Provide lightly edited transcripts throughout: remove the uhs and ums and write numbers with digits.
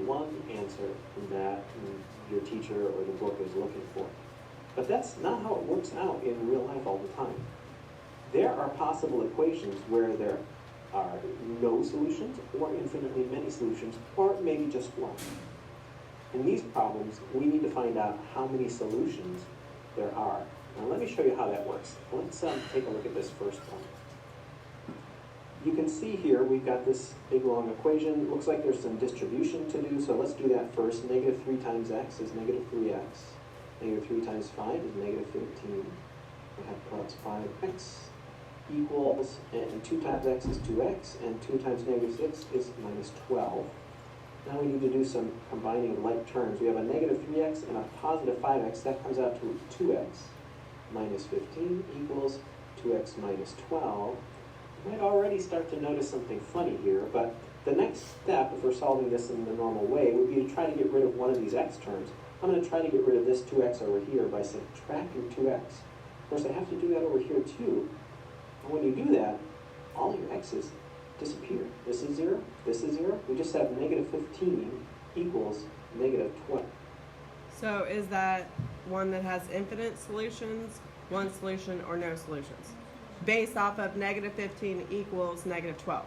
one answer that your teacher or the book is looking for. But that's not how it works out in real life all the time. There are possible equations where there are no solutions, or infinitely many solutions, or maybe just one. In these problems, we need to find out how many solutions there are. Now let me show you how that works. Let's take a look at this first one. You can see here we've got this big long equation. It looks like there's some distribution to do, so let's do that first. Negative 3 times x is negative 3x. Negative 3 times 5 is negative 15. We have plus 5x equals, and 2 times x is 2x, and 2 times negative 6 is minus 12. Now we need to do some combining of like terms. We have a negative 3x and a positive 5x. That comes out to 2x minus 15 equals 2x minus 12. You might already start to notice something funny here, but the next step, if we're solving this in the normal way, would be to try to get rid of one of these x terms. I'm going to try to get rid of this 2x over here by subtracting 2x. Of course, I have to do that over here too. And when you do that, all your x's disappear. This is 0, this is 0. We just have negative 15 equals negative 12. So is that one that has infinite solutions, one solution, or no solutions? Based off of negative 15 equals negative 12.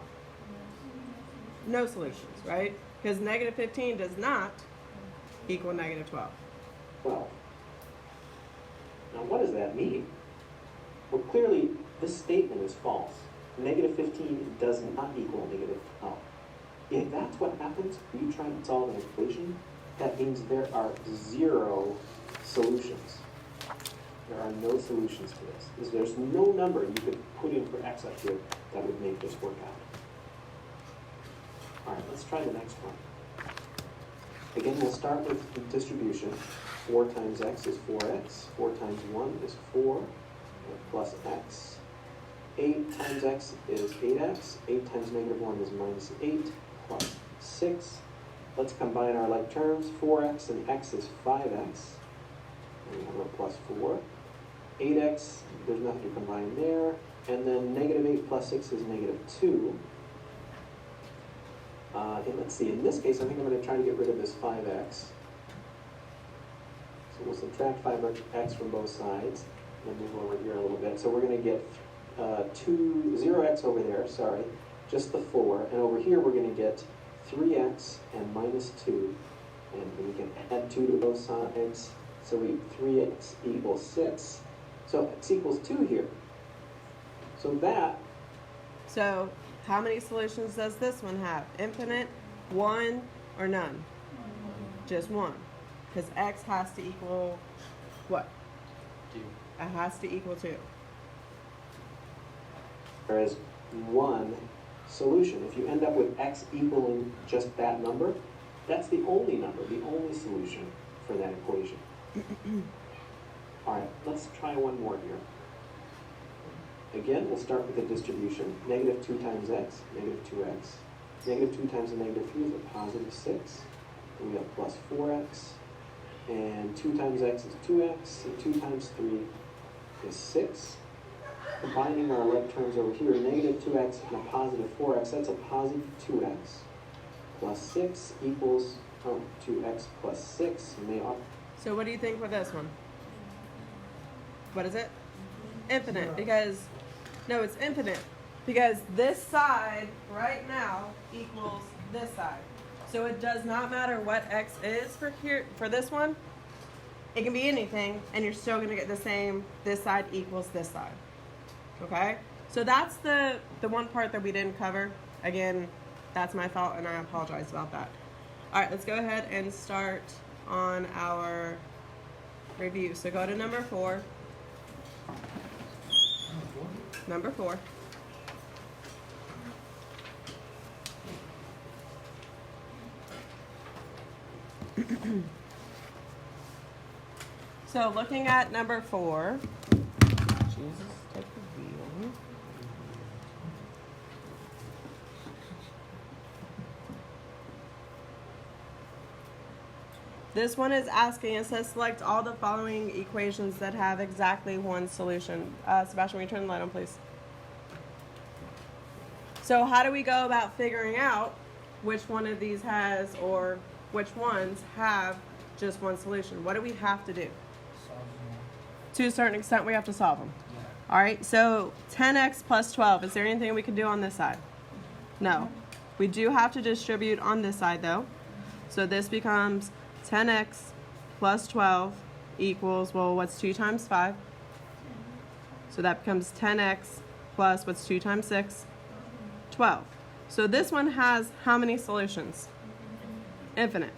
No solutions, right? Because negative 15 does not equal negative 12. 12. Now what does that mean? Well, clearly this statement is false. Negative 15 does not equal negative 12. If that's what happens when you try to solve an equation, that means there are 0 solutions. There are no solutions to this. There's no number you could put in for x up here that would make this work out. All right, let's try the next one. Again, we'll start with the distribution. 4 times x is 4x. 4 times 1 is 4 plus x. 8 times x is 8x. 8 times negative 1 is minus 8 plus 6. Let's combine our like terms. 4x and x is 5x. And we have a plus 4. 8x, there's nothing to combine there. And then negative 8 plus 6 is negative 2. And let's see, in this case, I think I'm going to try to get rid of this 5x. So we'll subtract 5x from both sides. And move over here a little bit. So we're going to get 0x over there, sorry, just the 4. And over here we're going to get 3x and minus 2. And we can add 2 to both sides. So 3x equals 6. So x equals 2 here. So how many solutions does this one have? Infinite, 1, or none? Just 1. Because x has to equal what? 2. It has to equal 2. There is one solution. If you end up with x equaling just that number, that's the only number, the only solution for that equation. All right, let's try one more here. Again, we'll start with the distribution. Negative 2 times x, negative 2x. Negative 2 times a negative 3 is a positive 6. And we have plus 4x. And 2 times x is 2x. And 2 times 3 is 6. Combining our like terms over here, negative 2x and a positive 4x, that's a positive 2x. Plus 6 equals 2x plus 6. So what do you think for this one? What is it? Infinite, because, no, it's infinite. Because this side, right now, equals this side. So it does not matter what x is for this one. It can be anything, and you're still going to get the same, this side equals this side. Okay? So that's the one part that we didn't cover. Again, that's my fault, and I apologize about that. All right, let's go ahead and start on our review. So go to number 4. Number 4. So looking at number 4, Jesus, take the wheel. This one is asking, it says select all the following equations that have exactly one solution. Sebastian, will you turn the light on, please? So how do we go about figuring out which one of these has, or which ones have just one solution. What do we have to do? To a certain extent, we have to solve them. All right, so 10x plus 12, is there anything we can do on this side? No. We do have to distribute on this side, though. So this becomes 10x plus 12 equals, well, what's 2 times 5? So that becomes 10x plus, what's 2 times 6? 12. So this one has how many solutions? Infinite.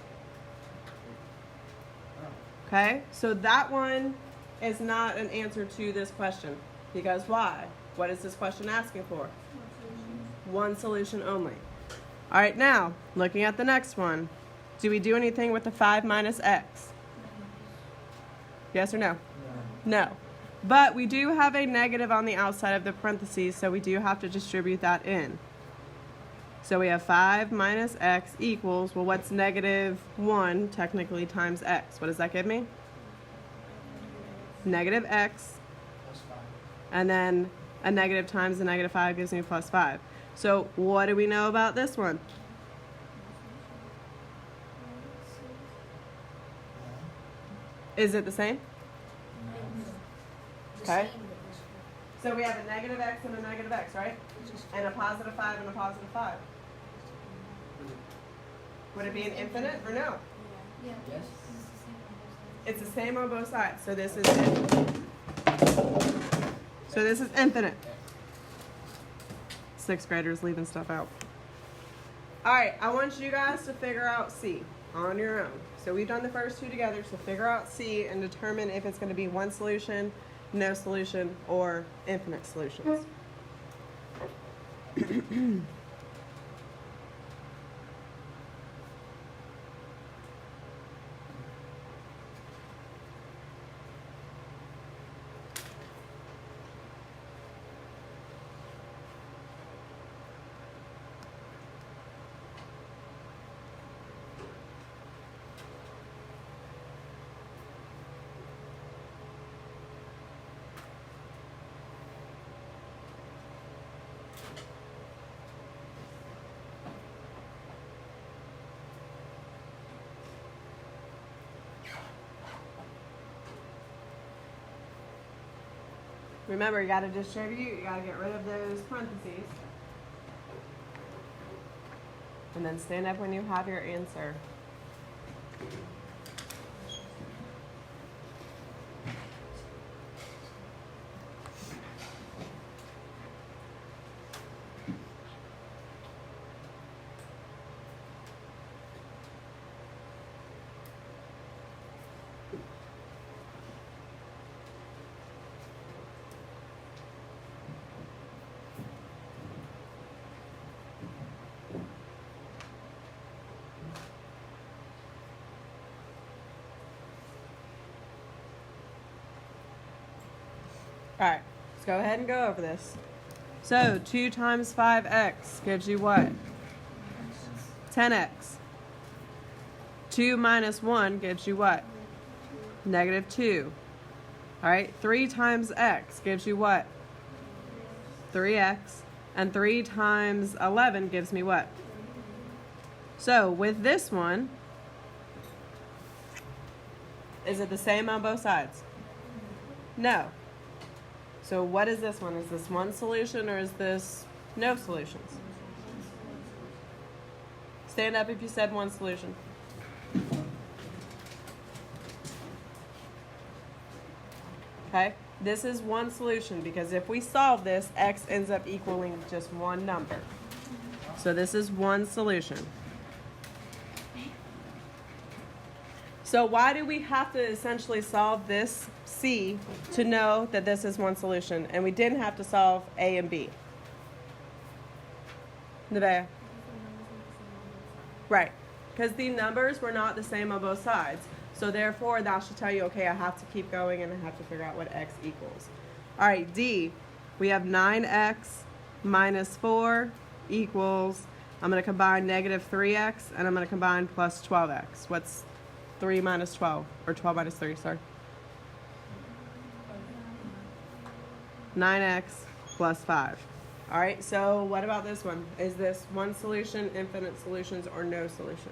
Okay, so that one is not an answer to this question. Because why? What is this question asking for? One solution only. All right, now, looking at the next one. Do we do anything with the 5 minus x? Yes or no? No. But we do have a negative on the outside of the parentheses, so we do have to distribute that in. So we have 5 minus x equals, well, what's negative 1 technically times x? What does that give me? Negative x. And then a negative times a negative 5 gives me plus 5. So what do we know about this one? Is it the same? Okay. So we have a negative x and a negative x, right? And a positive 5 and a positive 5. Would it be an infinite or no? Yes. It's the same on both sides. So this is infinite. 6th graders leaving stuff out. All right, I want you guys to figure out C on your own. So we've done the first two together, so figure out C and determine if it's going to be one solution, no solution, or infinite solutions. Remember, you got to distribute, you got to get rid of those parentheses. And then stand up when you have your answer. All right, let's go ahead and go over this. So 2 times 5x gives you what? 10x. 2 minus 1 gives you what? Negative 2. All right, 3 times x gives you what? 3x. And 3 times 11 gives me what? So with this one, is it the same on both sides? No. So what is this one? Is this one solution or is this no solutions? Stand up if you said one solution. Okay, this is one solution because if we solve this, x ends up equaling just one number. So this is one solution. So why do we have to essentially solve this C to know that this is one solution and we didn't have to solve A and B? Nevaeh? Right, because the numbers were not the same on both sides. So therefore, that should tell you, okay, I have to keep going and I have to figure out what x equals. All right, D, we have 9x minus 4 equals, I'm going to combine negative 3x and I'm going to combine plus 12x. What's 3 minus 12, or 12 minus 3, sorry. 9x plus 5. All right, so what about this one? Is this one solution, infinite solutions, or no solution?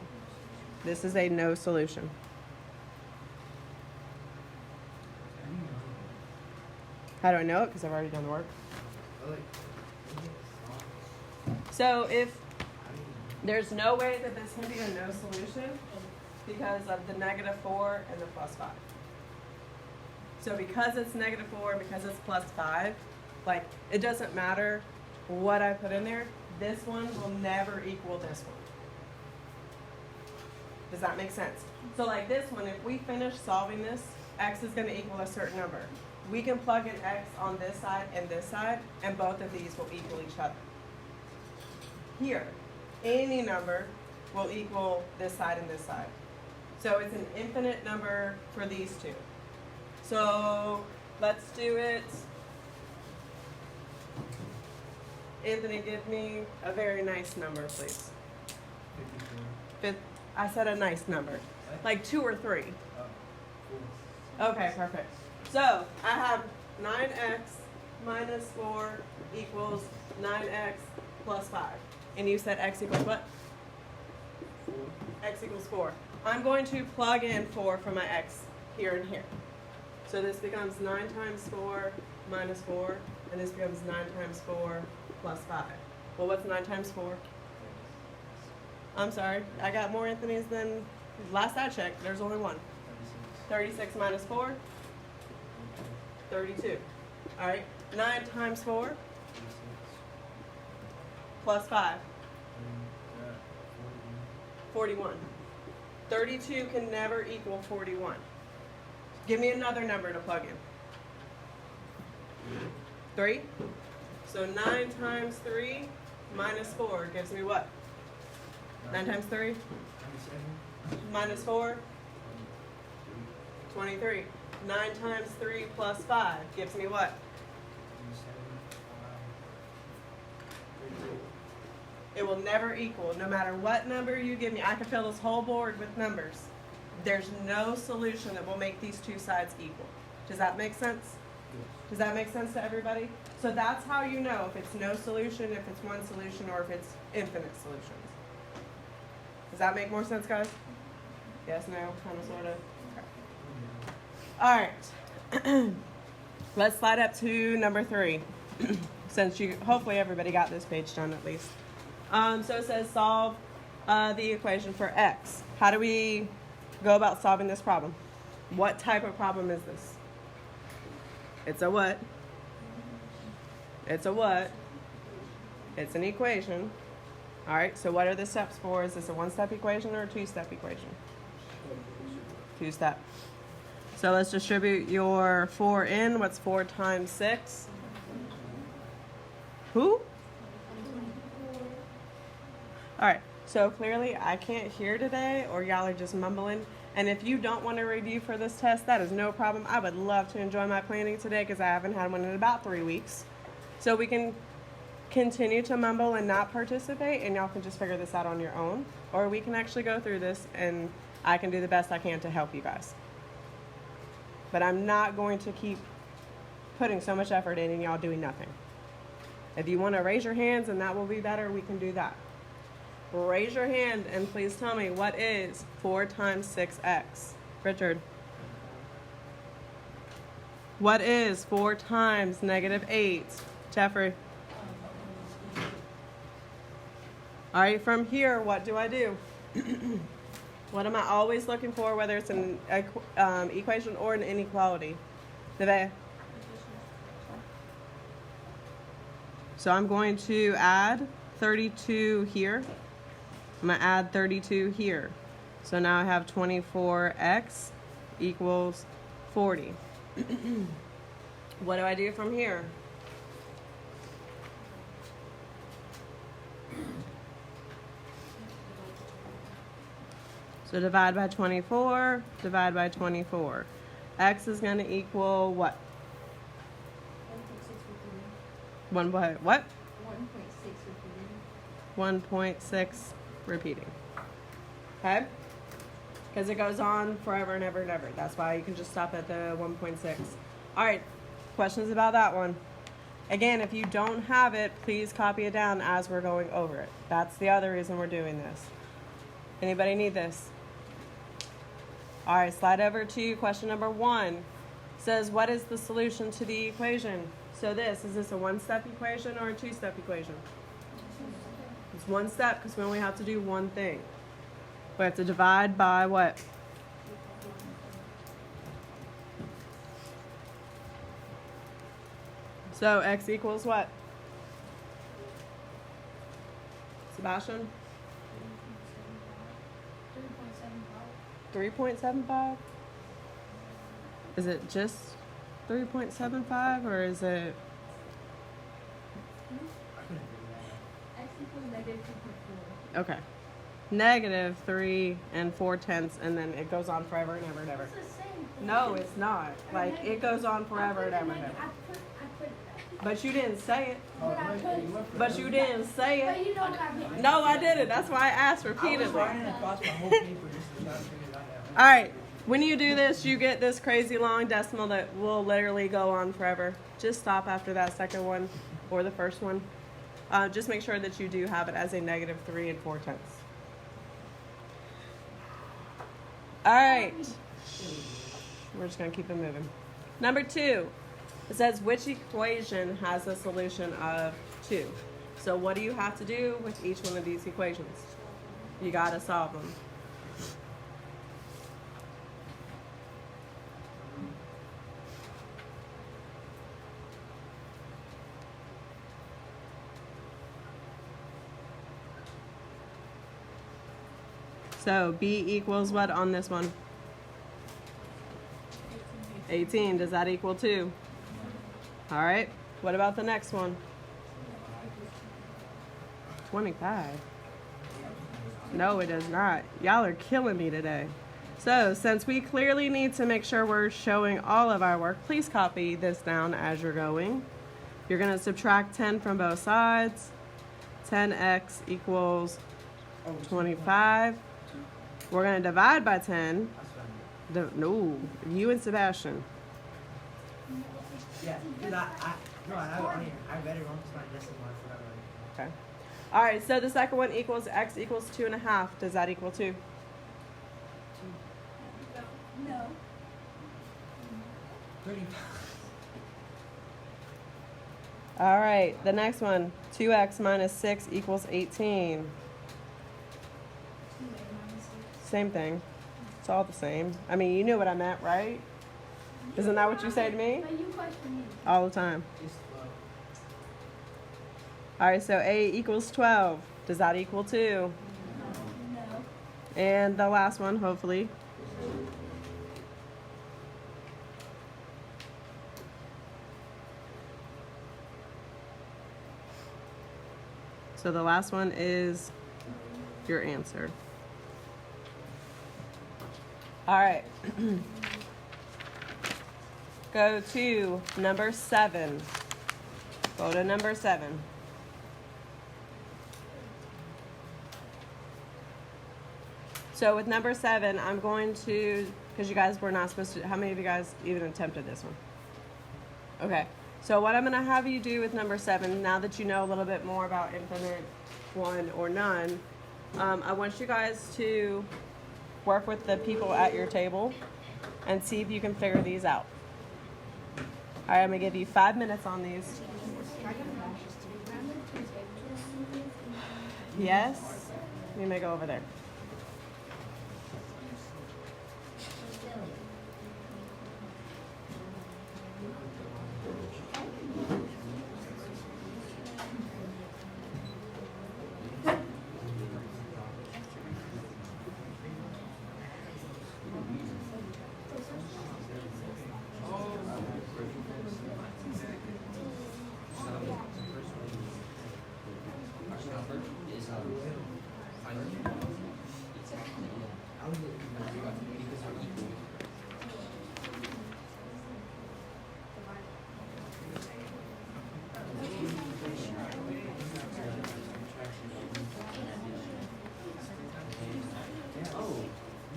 This is a no solution. How do I know it? Because I've already done the work. So if there's no way that this can be a no solution because of the -4 and the +5. So because it's -4 and because it's +5, like, it doesn't matter what I put in there, this one will never equal this one. Does that make sense? So like this one, if we finish solving this, x is going to equal a certain number. We can plug in x on this side, and both of these will equal each other. Here, any number will equal this side and this side. So it's an infinite number for these two. So let's do it. Anthony, give me a very nice number, please. 54. I said a nice number, like 2 or 3. Okay, perfect. So I have 9x minus 4 equals 9x plus 5. And you said x equals what? 4. X equals 4. I'm going to plug in 4 for my x here and here. So this becomes 9 times 4 minus 4, and this becomes 9 times 4 plus 5. Well, what's 9 times 4? I'm sorry, I got more Anthony's than last I checked. There's only one. 36 minus 4? 32. All right, 9 times 4 plus 5? 41. 32 can never equal 41. Give me another number to plug in. 3? So 9 times 3 minus 4 gives me what? 9 times 3 minus 4? 23. 9 times 3 plus 5 gives me what? It will never equal, no matter what number you give me. I can fill this whole board with numbers. There's no solution that will make these two sides equal. Does that make sense? Does that make sense to everybody? So that's how you know if it's no solution, if it's one solution, or if it's infinite solutions. Does that make more sense, guys? Yes, no, kind of, sort of. Okay. All right. Let's slide up to number 3. Since hopefully everybody got this page done at least. So it says solve the equation for x. How do we go about solving this problem? What type of problem is this? It's a what? It's a what? It's an equation. All right, so what are the steps for? Is this a 1-step equation or a 2-step equation? 2-step. So let's distribute your 4 in. What's 4 times 6? Who? All right, so clearly I can't hear today, or y'all are just mumbling. And if you don't want to review for this test, that is no problem. I would love to enjoy my planning today because I haven't had one in about 3 weeks. So we can continue to mumble and not participate, and y'all can just figure this out on your own. Or we can actually go through this, and I can do the best I can to help you guys. But I'm not going to keep putting so much effort in and y'all doing nothing. If you want to raise your hands and that will be better, we can do that. Raise your hand and please tell me, what is 4 times 6x? Richard. What is 4 times -8? Jeffrey. All right, from here, what do I do? What am I always looking for, whether it's an equation or an inequality? Neve? So I'm going to add 32 here. I'm going to add 32 here. So now I have 24x equals 40. What do I do from here? So divide by 24, divide by 24. X is going to equal what? 1 what? 1.6 repeating. 1.6 repeating. Okay? Because it goes on forever and ever and ever. That's why you can just stop at the 1.6. All right. Questions about that one? Again, if you don't have it, please copy it down as we're going over it. That's the other reason we're doing this. Anybody need this? All right, slide over to question number 1. Says, what is the solution to the equation? So is this a one-step equation or a two-step equation? It's one step because we only have to do one thing. We have to divide by what? So x equals what? Sebastian? 3.75? Is it just 3.75 or is it? X equals negative 2.4. Okay. Negative 3 4/10, and then it goes on forever and ever and ever. It's the same thing. No, it's not. Like, it goes on forever and ever and ever. I put that. But you didn't say it. But I put. But you didn't say But it. you know what I mean. No, I didn't. That's why I asked I was repeatedly. writing across my whole paper just to try to figure it out. All right. When you do this, you get this crazy long decimal that will literally go on forever. Just stop after that second one or the first one. Just make sure that you do have it as a negative 3 4/10. All right. We're just going to keep it moving. Number 2. It says, which equation has a solution of 2? So what do you have to do with each one of these equations? You got to solve them. So B equals what on this one? 18. Does that equal 2? All right. What about the next one? 25. No, it does not. Y'all are killing me today. So since we clearly need to make sure we're showing all of our work, please copy this down as you're going. You're going to subtract 10 from both sides. 10x equals 25. We're going to divide by 10. No, you and Sebastian. Yeah, because I read it wrong because my decimal mark forever. Okay. All right, so the second one equals x equals 2.5. Does that equal 2? No. 35. All right, the next one, 2x minus 6 equals 18. Same thing. It's all the same. I mean, you knew what I meant, right? Isn't that what you say to me? But you question me. All the time. It's All right, so a equals 12. Does that equal 2? No. And the last one, hopefully. So the last one is your answer. All right. Go to number 7. Go to number 7. So with number 7, I'm going to, because you guys were not supposed to, how many of you guys even attempted this one? Okay. So what I'm going to have you do with number 7, now that you know a little bit more about infinite, one, or none, I want you guys to work with the people at your table and see if you can figure these out. All right, I'm going to give you 5 minutes on these. Yes? You may go over there.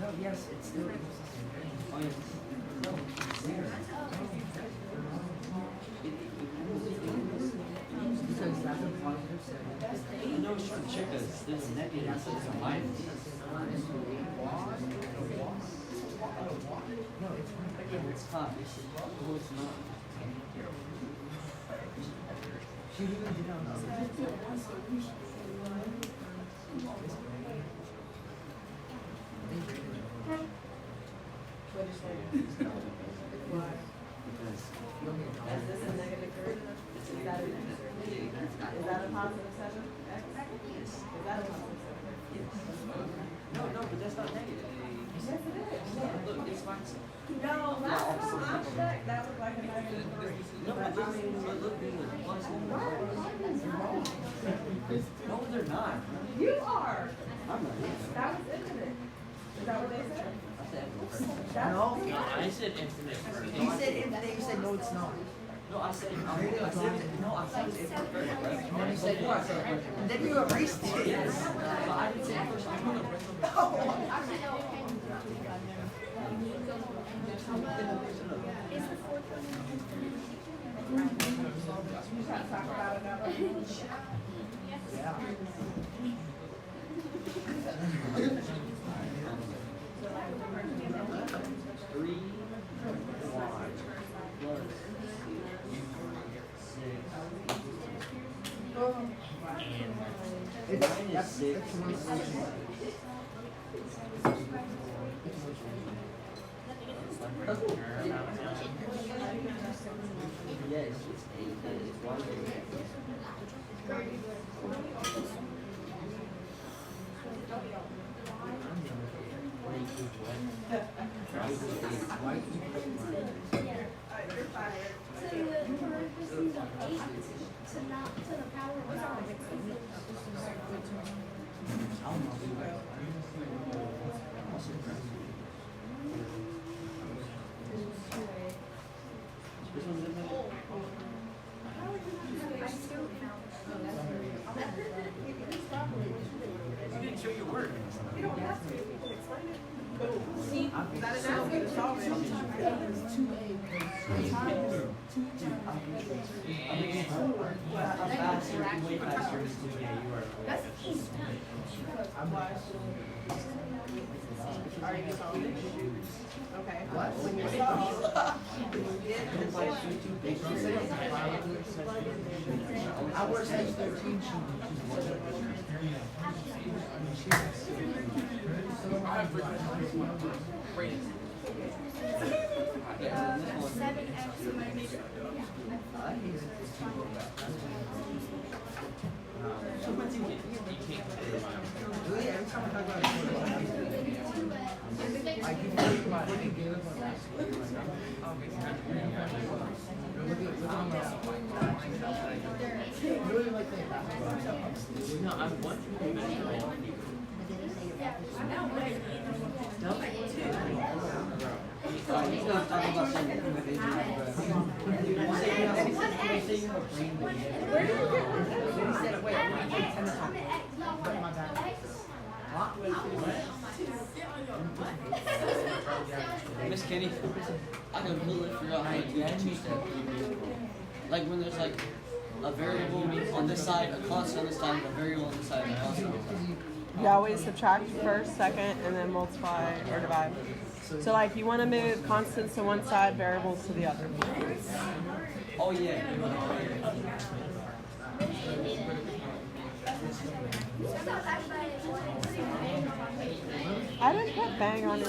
no, yes, it's still equals the same thing. Because that's a positive 7. No, it's trying to check this. There's a negative. It says a minus. No, it's fine. Yeah, it's tough. It's not. She even did on the What did you say? Why? Is this a negative group? Is that a negative group? Is that a positive 7? X? Is that a positive 7? No, but that's not negative. Yes, it is. Look, it's fine. No, last time I checked, that was like a negative 3. No, but look, being a plus one. No, they're not. You are. I'm not. That was infinite. Is that what they said? I said That's No. I said infinite first. You said infinite, you said no, it's not. No, I said it's imperfect, right? And then you said what? And then you erased it. Yes. But I didn't say it first. I'm gonna bring them back. Is the fourth one You trying to talk about it now? Yeah. Three, one, plus It's, that's one solution. yes, it's 8. It's 1. So the parentheses of 8 to not to the power of 9. This one's in there. I still count. You didn't show your work. You don't have to. You can explain it. See, that is how we solve it. I'm faster, way faster than 2A. You are. That's easy. Are you solving it? Okay. What? When you solve, you get Our says 13 Yeah, and this one. 7x minus. Really, every time I talk about it, I keep thinking about it. Really like that. No, I'm wondering. He's gonna talk about some individual. You say you have a brain, but you have Where did you get one? He said, wait, I'm gonna take 10 to talk. But my bad. Miss Kenny, I completely forgot how to do a two-step. Like when there's like a variable on this side, a constant on this side, and a variable on this side, and I also. You always subtract first, second, and then multiply or divide. So like you want to move constants to one side, variables to the other. Oh yeah. I didn't put bang on it.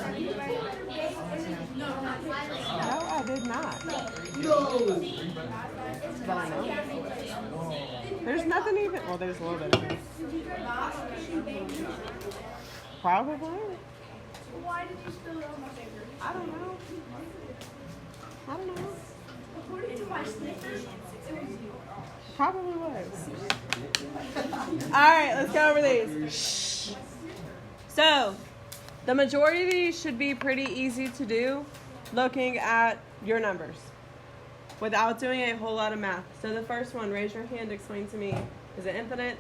No, I did not. But I know. There's nothing even. Well, there's a little bit of it. Probably. Why did you spill it on my finger? I don't know. I don't know. According to my Snickers, it was you. Probably was. All right, let's go over these. Shh. So, the majority of these should be pretty easy to do looking at your numbers without doing a whole lot of math. So the first one, raise your hand, explain to me. Is it infinite?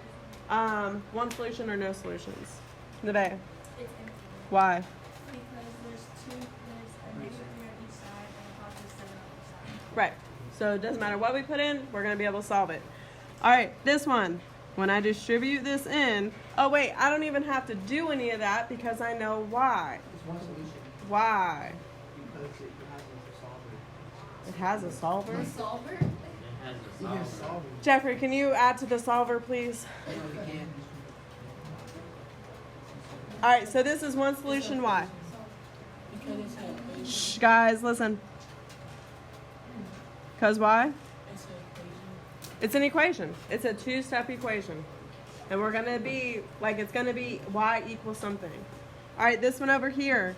One solution or no solutions? The bay. It's empty. Why? Because there's a negative 3 on each side and a positive 7 on each side. Right. So it doesn't matter what we put in, we're going to be able to solve it. All right, this one. When I distribute this in, oh wait, I don't even have to do any of that because I know why. It's one solution. Why? Because it It has has a solver. a solver. A solver? It has You a can solver. solve it. Jeffrey, can you add to the solver, please? No, you can't. All right, so this is one solution. Why? Because it's a Shh, guys, listen. Because why? it's an equation. It's an equation. It's a two-step equation. And we're going to be, like, it's going to be y equals something. All right, this one over here.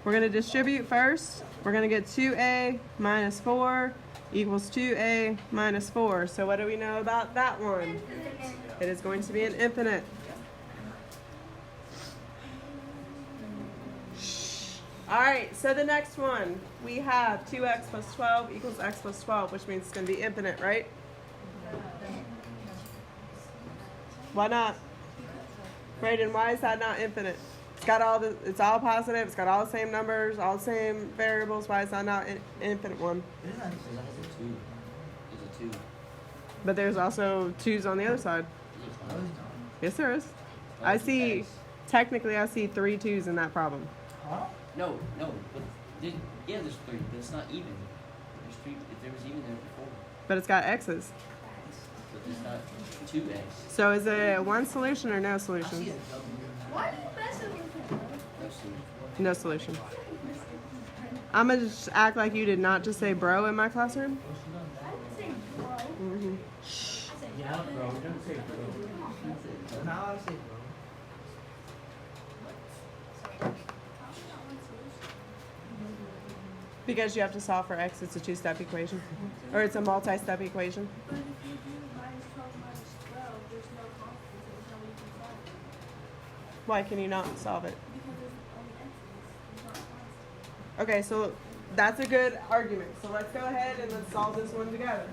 We're going to distribute first. We're going to get 2a minus 4 equals 2a minus 4. So what do we know about that one? It is going to be an infinite. All right, so the next one, we have 2x plus 12 equals x plus 12, which means it's going to be infinite, right? Why not? Brayden, why is that not infinite? It's all positive, it's got all the same numbers, all the same variables. Why is that not an infinite one? It's not. Because that has a 2. There's a 2. But there's also 2's on the other side. No, it's not. Yes, there is. Oh, I it's see, X. technically I see 3 2's in that problem. Huh? No, but yeah, there's 3, but it's not even. There's 3. If there was even there before, But it's got x's. but there's not 2x. So is it one solution or no I see solution? a W. Why are you messing with him? That's No solution. I'm going to just act like you did not just say bro in my classroom. I didn't say bro. Mm-hmm. I said Yeah, bro. Don't say bro. Now I say, bro. Because you have to solve for x, it's a two-step equation. Or it's a multi-step equation. But if you do minus 12 minus 12, there's no constant. There's no way you can solve it. Why can you not solve it? Because there's only x's. There's not a constant. Okay, so that's a good argument. So let's go ahead and let's solve this one together.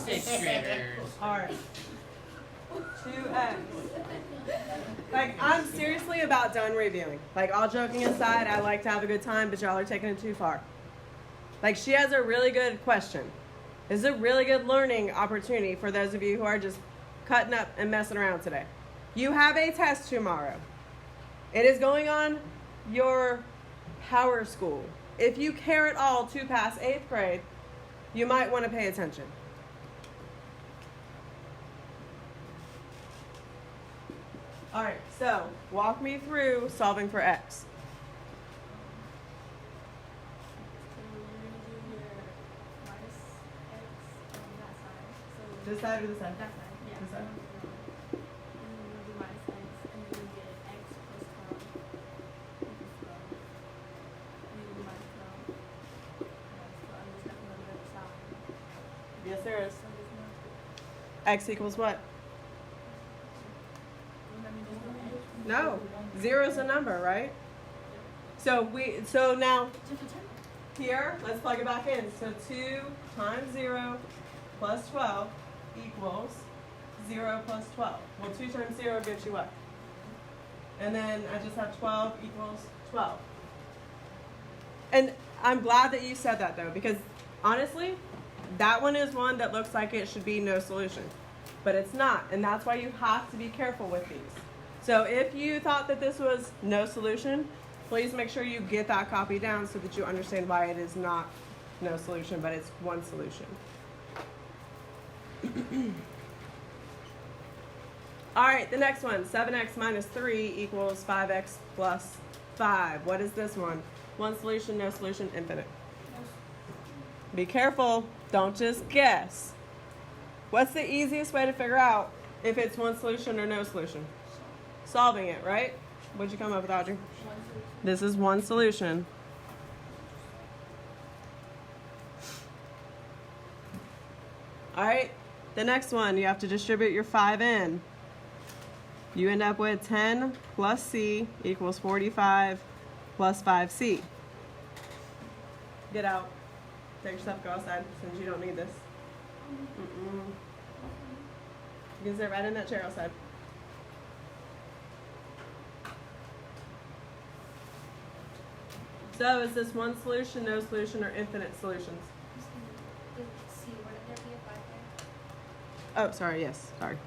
Sixth graders. Alright. 2x. Like, I'm seriously about done reviewing. Like, all joking aside, I like to have a good time, but y'all are taking it too far. Like, she has a really good question. This is a really good learning opportunity for those of you who are just cutting up and messing around today. You have a test tomorrow. It is going on your power school. If you care at all to pass 8th grade, you might want to pay attention. All right, so walk me through solving for x. So you're going to do your minus x on that side. So This side or this side? that side, yeah. This side. And then you're going to do minus x, and then you get x plus 12 equals 12. And then you do minus 12. And there's nothing on the other side. Yes, there is. So there's no, X equals what? that means there's no x. No, zero is a number, right? So now here, let's plug it back in. So 2 times 0 plus 12 equals 0 plus 12. Well, 2 times 0 gives you what? And then I just have 12 equals 12. And I'm glad that you said that though, because honestly, that one is one that looks like it should be no solution. But it's not, and that's why you have to be careful with these. So if you thought that this was no solution, please make sure you get that copy down so that you understand why it is not no solution, but it's one solution. All right, the next one, 7x minus 3 equals 5x plus 5. What is this one? One solution, no solution, infinite. Be careful, don't just guess. What's the easiest way to figure out if it's one solution or no solution? Solving it, right? What'd you come up with, Audrey? This is one solution. All right, the next one, you have to distribute your 5 in. You end up with 10 plus c equals 45 plus 5c. Get out. Take your stuff, go outside, since you don't need this. You can sit right in that chair outside. So is this one solution, no solution, or infinite solutions? C, wouldn't there be a 5 there? Oh, sorry, yes, sorry.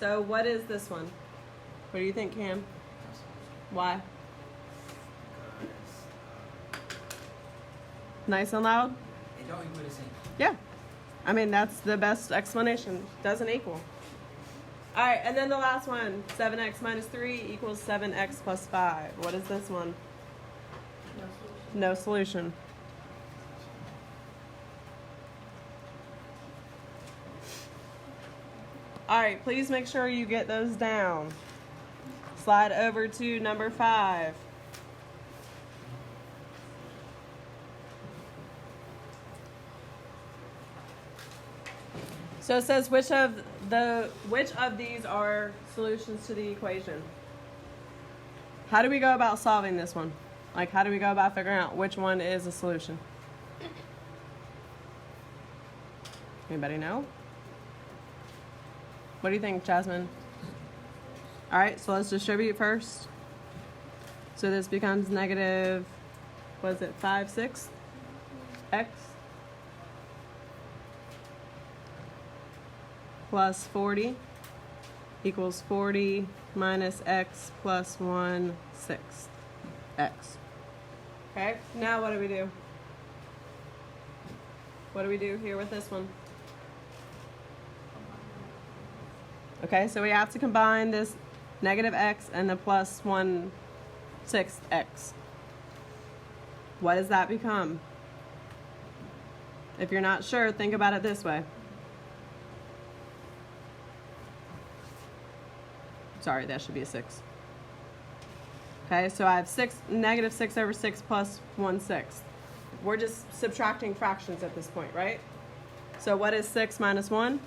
So what is this one? What do you think, Cam? Why? Nice and loud? It don't equal the same. Yeah. I mean, that's the best explanation. Doesn't equal. All right, and then the last one, 7x minus 3 equals 7x plus 5. What is this one? No solution. All right, please make sure you get those down. Slide over to number 5. So it says which of these are solutions to the equation? How do we go about solving this one? Like, how do we go about figuring out which one is a solution? Anybody know? What do you think, Jasmine? All right, so let's distribute first. So this becomes negative, was it 5/6 x plus 40 equals 40 minus x plus 1/6 x. Okay, now what do we do? What do we do here with this one? Okay, so we have to combine this negative x and the plus 1/6 x. What does that become? If you're not sure, think about it this way. Sorry, that should be a 6. Okay, so I have negative 6 over 6 plus 1/6. We're just subtracting fractions at this point, right? So what is 6 minus 1?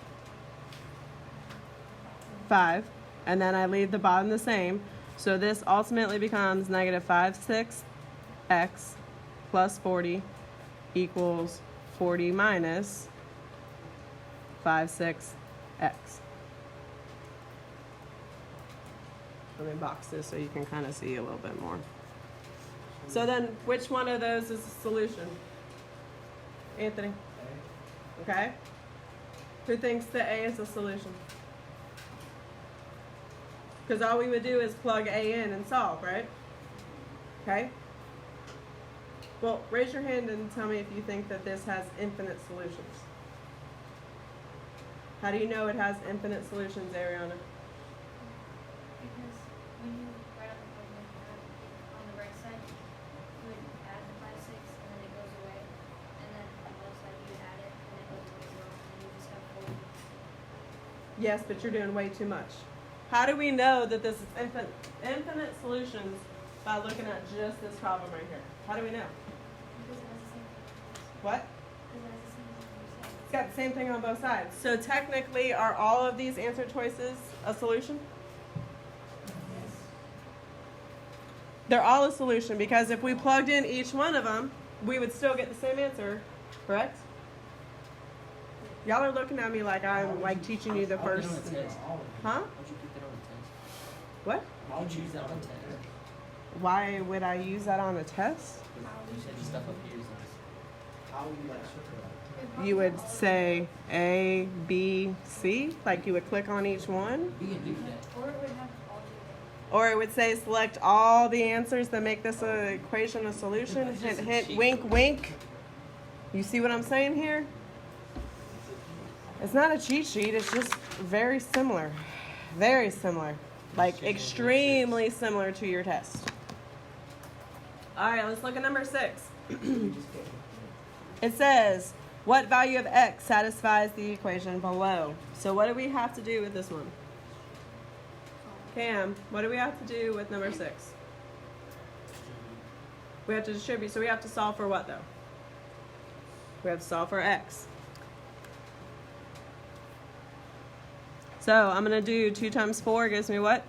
5. And then I leave the bottom the same. So this ultimately becomes negative 5/6 x plus 40 equals 40 minus 5/6 x. Let me box this so you can kind of see a little bit more. So then, which one of those is a solution? Anthony? Okay. Who thinks that A is a solution? Because all we would do is plug A in and solve, right? Okay. Well, raise your hand and tell me if you think that this has infinite solutions. How do you know it has infinite solutions, Ariana? Because when you write out the formula on the right side, you would add the 5/6 and then it goes away. And then on the left side, you would add it and it goes away as well. And you just have 40. Yes, but you're doing way too much. How do we know that this is infinite solutions by looking at just this problem right here? How do we know? Because it has the same thing. What? Because it has the same thing on both sides. It's got the same thing on both sides. So technically, are all of these answer choices a solution? They're all a solution because if we plugged in each one of them, we would still get the same answer, correct? Y'all are looking at me like I'm like teaching you the first. All of them. Huh? Why'd you pick that on the test? What? Why'd you use that on the test? Why would I use that on a test? You said your stuff up here is How would you like circle You would say A, B, C, like you would click on each one. you can do that. Or it would have all the Or it would say select all the answers that make this equation a solution. Hint, hint, wink, wink. You see what I'm saying here? It's not a cheat sheet. It's just very similar. Very similar. Like extremely similar to your test. All right, let's look at number 6. It says, what value of x satisfies the equation below? So what do we have to do with this one? Cam, what do we have to do with number 6? We have to distribute, so we have to solve for what though? We have to solve for x. So I'm going to do 2 times 4 gives me what?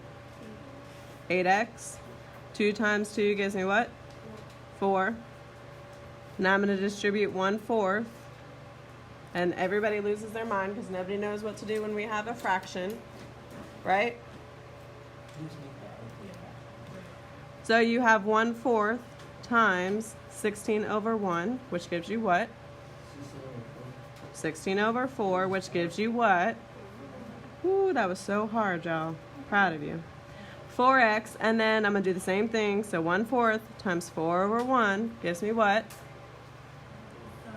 8x. 2 times 2 gives me what? 4. Now I'm going to distribute 1/4. And everybody loses their mind because nobody knows what to do when we have a fraction. Right? So you have 1/4 times 16 over 1, which gives you what? 16 over 4, which gives you what? Ooh, that was so hard, y'all. Proud of you. 4x, and then I'm going to do the same thing. So 1/4 times 4 over 1 gives me what?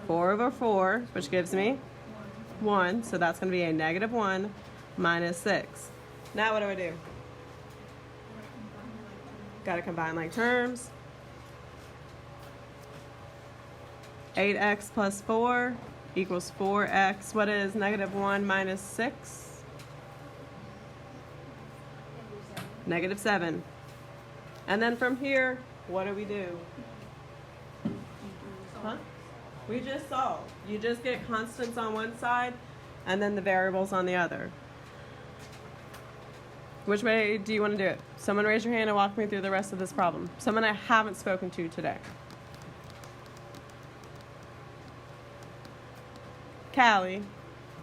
4 over 4, which gives me 1. So that's going to be a -1 minus 6. Now what do? Got to combine like terms. 8x plus 4 equals 4x. What is -1 minus 6? -7. And then from here, what do? Huh? We just solve. You just get constants on one side and then the variables on the other. Which way do you want to do it? Someone raise your hand and walk me through the rest of this problem. Someone I haven't spoken to today. Callie,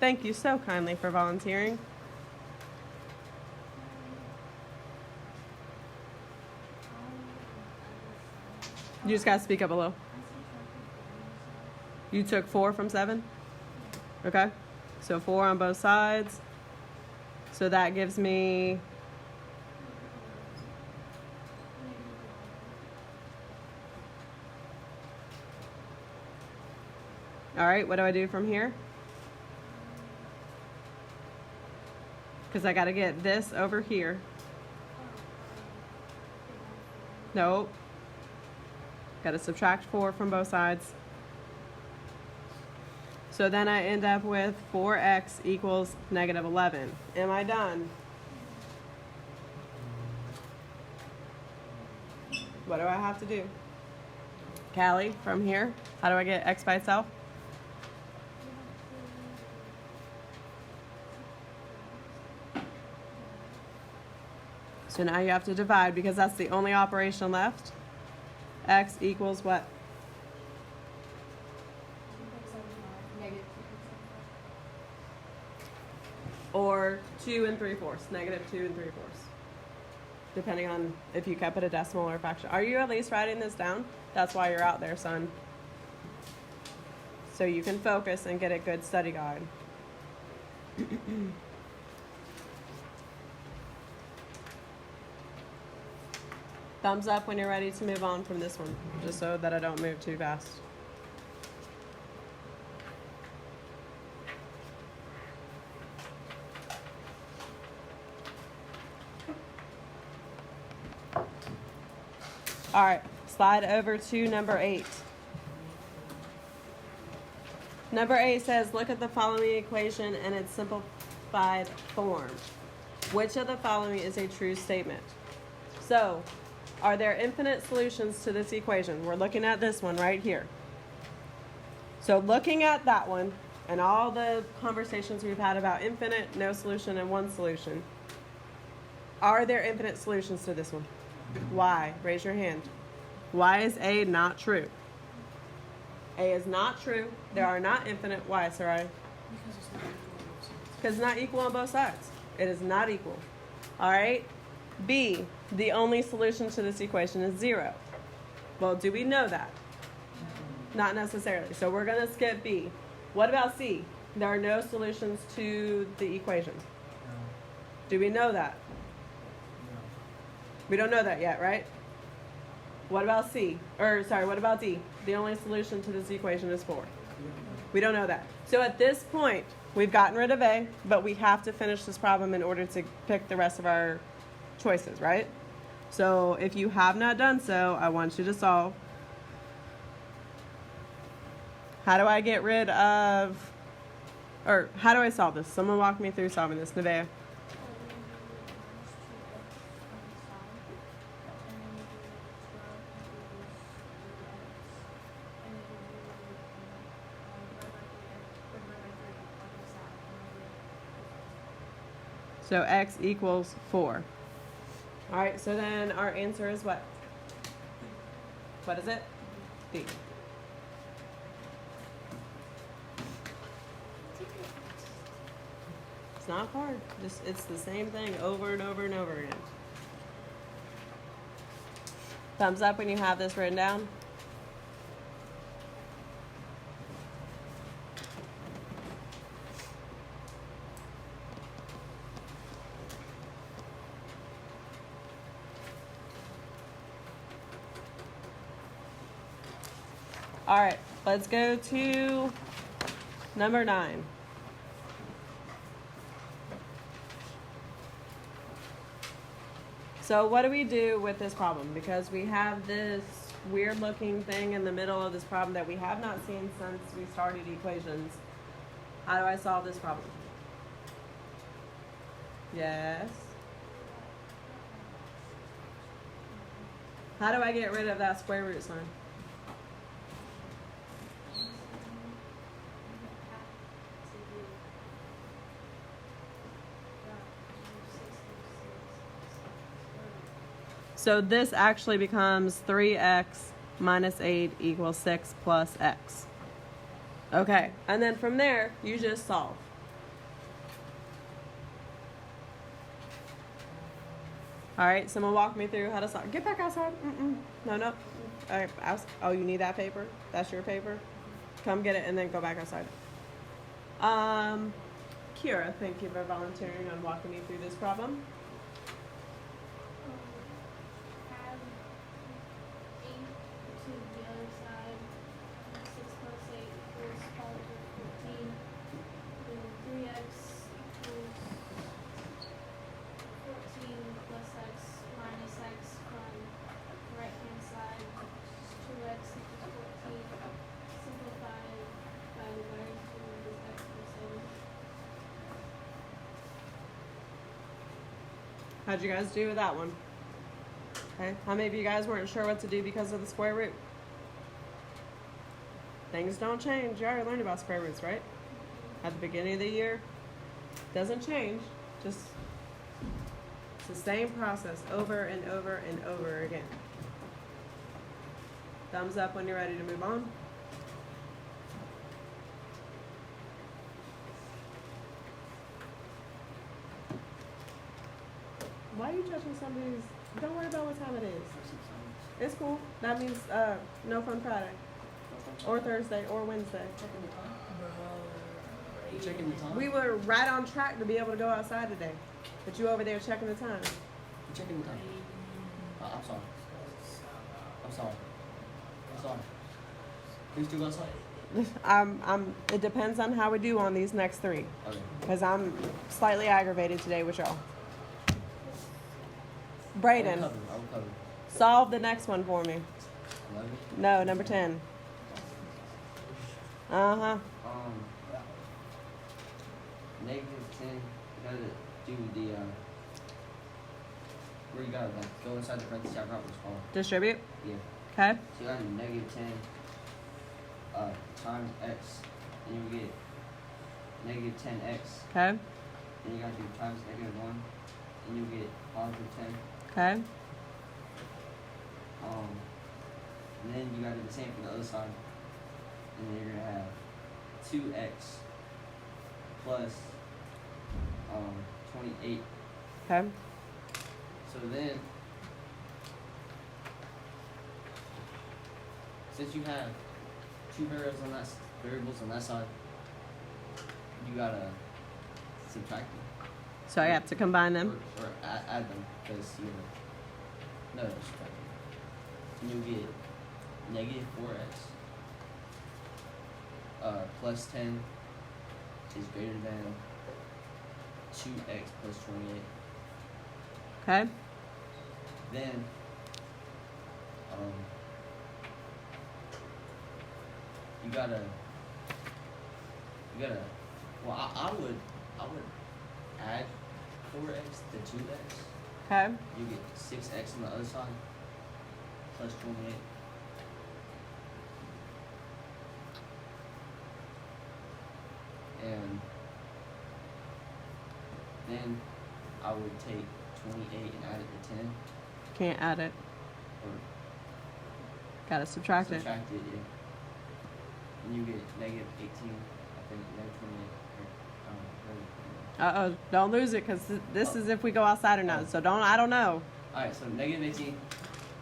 thank you so kindly for volunteering. You just got to speak up a little. You took 4 from 7? Okay. So 4 on both sides. So that gives me... All right, what do I do from here? Because I got to get this over here. Nope. Got to subtract 4 from both sides. So then I end up with 4x equals -11. Am I done? What do I have to do? Callie, from here, how do I get x by itself? So now you have to divide because that's the only operation left. X equals what? Or 2 3/4, -2 3/4. Depending on if you kept it a decimal or a fraction. Are you at least writing this down? That's why you're out there, son. So you can focus and get a good study guide. Thumbs up when you're ready to move on from this one, just so that I don't move too fast. All right, slide over to number 8. Number 8 says, look at the following equation in its simplified form. Which of the following is a true statement? So, are there infinite solutions to this equation? We're looking at this one right here. So looking at that one and all the conversations we've had about infinite, no solution, and one solution, are there infinite solutions to this one? Why? Raise your hand. Why is A not true? A is not true. There are not infinite. Why, Sarai? Because it's not equal on both sides. It is not equal. All right? B, the only solution to this equation is 0. Well, do we know that? Not necessarily. So we're going to skip B. What about C? There are no solutions to the equation. Do we know that? We don't know that yet, right? What about C? What about D? The only solution to this equation is 4. We don't know that. So at this point, we've gotten rid of A, but we have to finish this problem in order to pick the rest of our choices, right? So if you have not done so, I want you to solve. How do I get rid of, or how do I solve this? Someone walk me through solving this, Nevaeh. So x equals 4. All right, so then our answer is what? What is it? D. It's not hard. It's the same thing over and over and over again. Thumbs up when you have this written down. All right, let's go to number 9. So what do we do with this problem? Because we have this weird looking thing in the middle of this problem that we have not seen since we started equations. How do I solve this problem? Yes. How do I get rid of that square root sign? So this actually becomes 3x minus 8 equals 6 plus x. Okay, and then from there, you just solve. All right, someone walk me through how to solve. Get back outside. No. All right, oh, you need that paper? That's your paper? Come get it and then go back outside. Kira, thank you for volunteering on walking me through this problem. Add 8 to the other side. 6 plus 8 equals 14. Then 3x equals 14 plus x minus x from the right hand side. 2x equals 14. Simplify by dividing 2 is x plus 7. How'd you guys do with that one? Okay, how many of you guys weren't sure what to do because of the square root? Things don't change. You already learned about square roots, right? At the beginning of the year. Doesn't change. Just it's the same process over and over and over again. Thumbs up when you're ready to move on. Why are you judging somebody's? Don't worry about what time it is. It's cool. That means no fun Friday. Or Thursday or Wednesday. You checking the time? We were right on track to be able to go outside today. But you over there checking the time. You checking the time? I'm sorry. I'm sorry. Please do go outside. It depends on how we do on these next 3. Okay. Because I'm slightly aggravated today with y'all. I will Brayden, cover. solve the next one for me. 11. No, number 10. Uh-huh. Negative 10. You gotta do the where you gotta like go inside the parentheses. I forgot what it's called. Distribute. Yeah. Okay. So you gotta do negative 10 times x, and you get negative 10x. Okay. Then you gotta do times negative 1, and you get positive 10. Okay. And then you gotta do the same for the other side, and then you're gonna have 2x plus 28. Okay. So then, since you have 2 variables on that side, you gotta subtract them. So I have to combine them. Or add them, because no, subtract them. And you'll get negative 4x plus 10 is greater than 2x plus 28. Okay. Then, you gotta, well, I would add 4x to 2x. Okay. You get 6x on the other side, plus 28. And then I would take 28 and add it to 10. Can't add it. Or Gotta subtract it. subtract it, yeah. And you get negative 18, I think, negative 28. Uh-oh. Don't lose it, because this is if we go outside or not. So I don't know. Alright, so negative 18,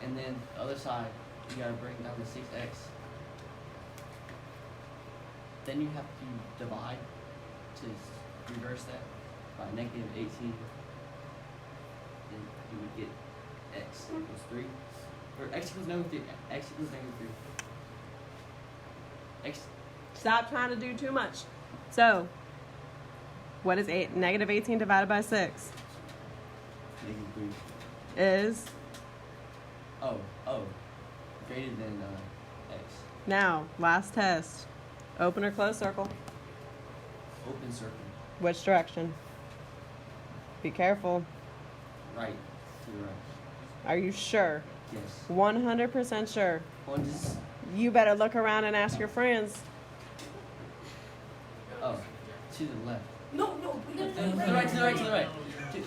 and then the other side, you gotta bring down the 6x. Then you have to divide to reverse that by negative 18. Then you would get x equals 3. Or x equals negative 3. X equals negative 3. Stop trying to do too much. So, what is negative 18 divided by 6? -3. Is Oh. Greater than x. now, last test. Open or close circle? Open circle. Which direction? Be careful. Right. To the right. Are you sure? Yes. 100% sure. One just. You better look around and ask your friends. Oh. To the left. No, we To gotta the right. To the right. To the right. Dude,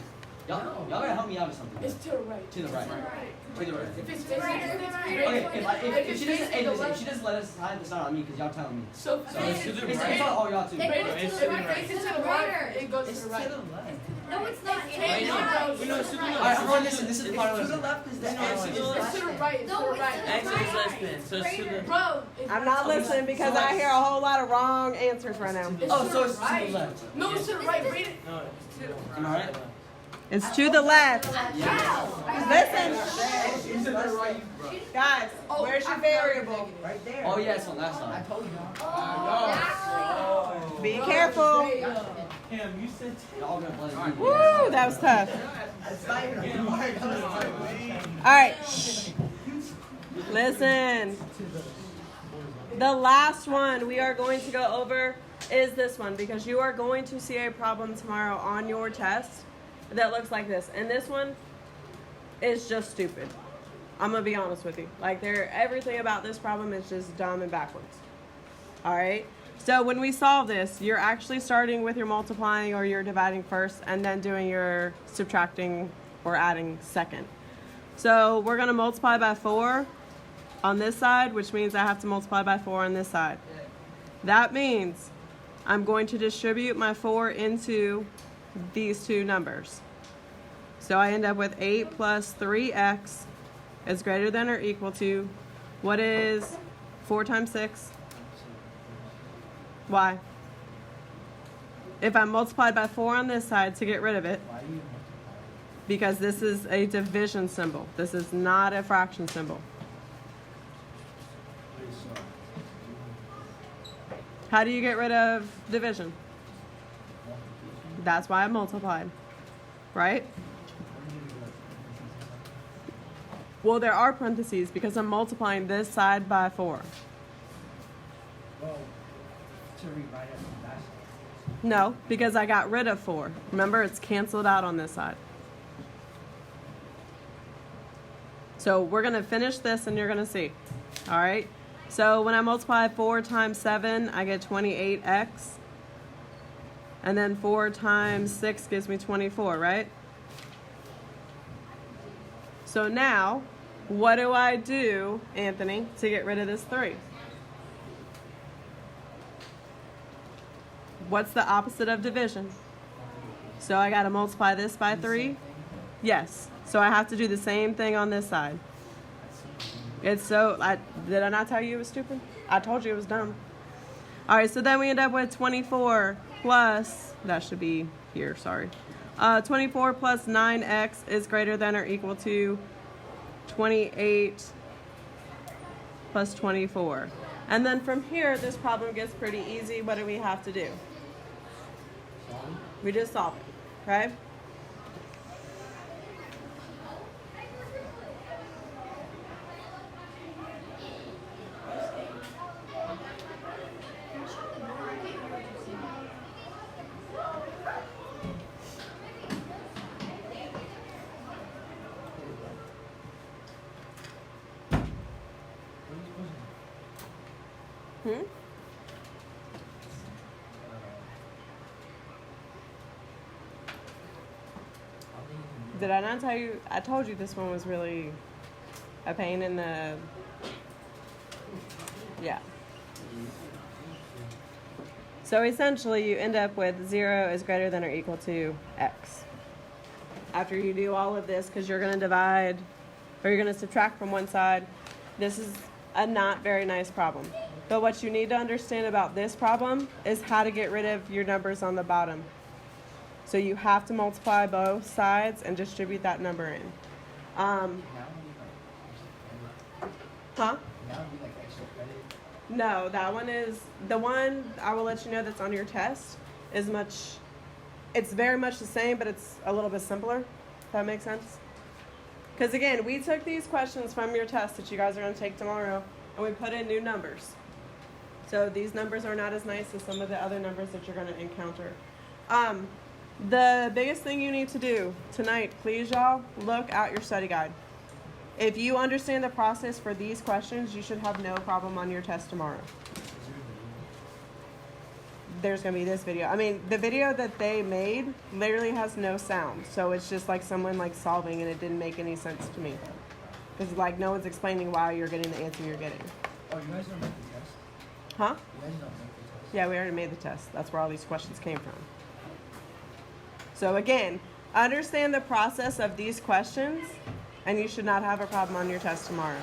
y'all gotta help me out with something. It's to the right. To the right. To the right. If it's facing, Okay, if she doesn't, hey, listen, if she doesn't let us hide, it's not on me because y'all telling me. So So it's on all y'all too. if it faces to the right, it goes to the right. left. No, it's not. We know it's to the Alright, right. everyone listen, this is the part of To the left is the x. It's to the right. It's to No, the it's right. to the right. So it's to the Bro, it's I'm not listening because I hear a whole lot of wrong answers right now. Oh, so it's to the left. No, it's to the right. Read it. no. Am I right? It's to the left. Listen, You said that right. guys, where's your variable? Right there. Oh yeah, it's on that I side. told you. Be careful. Cam, you said Y'all gonna blend in. Woo, that was tough. It's not even All right, shh. Listen. The last one we are going to go over is this one because you are going to see a problem tomorrow on your test that looks like this. And this one is just stupid. I'm going to be honest with you. Like, everything about this problem is just dumb and backwards. All right? So when we solve this, you're actually starting with your multiplying or your dividing first and then doing your subtracting or adding second. So we're going to multiply by 4 on this side, which means I have to multiply by 4 on this side. That means I'm going to distribute my 4 into these two numbers. So I end up with 8 plus 3x is greater than or equal to, what is 4 times 6? Why? If I multiplied by 4 on this side to get rid of it, because this is a division symbol. This is not a fraction symbol. How do you get rid of division? That's why I multiplied, right? Well, there are parentheses because I'm multiplying this side by 4. Well, to rewrite it from that side. No, because I got rid of 4. Remember, it's canceled out on this side. So we're going to finish this and you're going to see. All right? So when I multiply 4 times 7, I get 28x. And then 4 times 6 gives me 24, right? So now, what do I do, Anthony, to get rid of this 3? What's the opposite of division? So I got to multiply this by 3? Yes. So I have to do the same thing on this side. It's so, did I not tell you it was stupid? I told you it was dumb. All right, so then we end up with 24 plus, that should be here, sorry. 24 plus 9x is greater than or equal to 28 plus 24. And then from here, this problem gets pretty easy. What do we have to do? We just solve it, okay? Did I not tell you? I told you this one was really a pain in the... Yeah. So essentially you end up with 0 is greater than or equal to x. After you do all of this, because you're going to divide, or you're going to subtract from one side, this is a not very nice problem. But what you need to understand about this problem is how to get rid of your numbers on the bottom. So you have to multiply both sides and distribute that number in. Huh? Now we like extra credit. No, that one is the one I will let you know that's on your test is much. It's very much the same, but it's a little bit simpler. If that makes sense. Because again, we took these questions from your test that you guys are going to take tomorrow, and we put in new numbers. So these numbers are not as nice as some of the other numbers that you're going to encounter. The biggest thing you need to do tonight, please, y'all, look at your study guide. If you understand the process for these questions, you should have no problem on your test tomorrow. There's going to be this video. I mean, the video that they made literally has no sound. So it's just like someone like solving, and it didn't make any sense to me. Because like no one's explaining why you're getting the answer you're getting. Oh, you guys don't make the test? Huh? You guys don't make the test? Yeah, we already made the test. That's where all these questions came from. So again, understand the process of these questions, and you should not have a problem on your test tomorrow.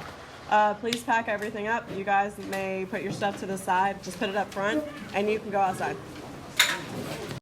Please pack everything up. You guys may put your stuff to the side. Just put it up front, and you can go outside.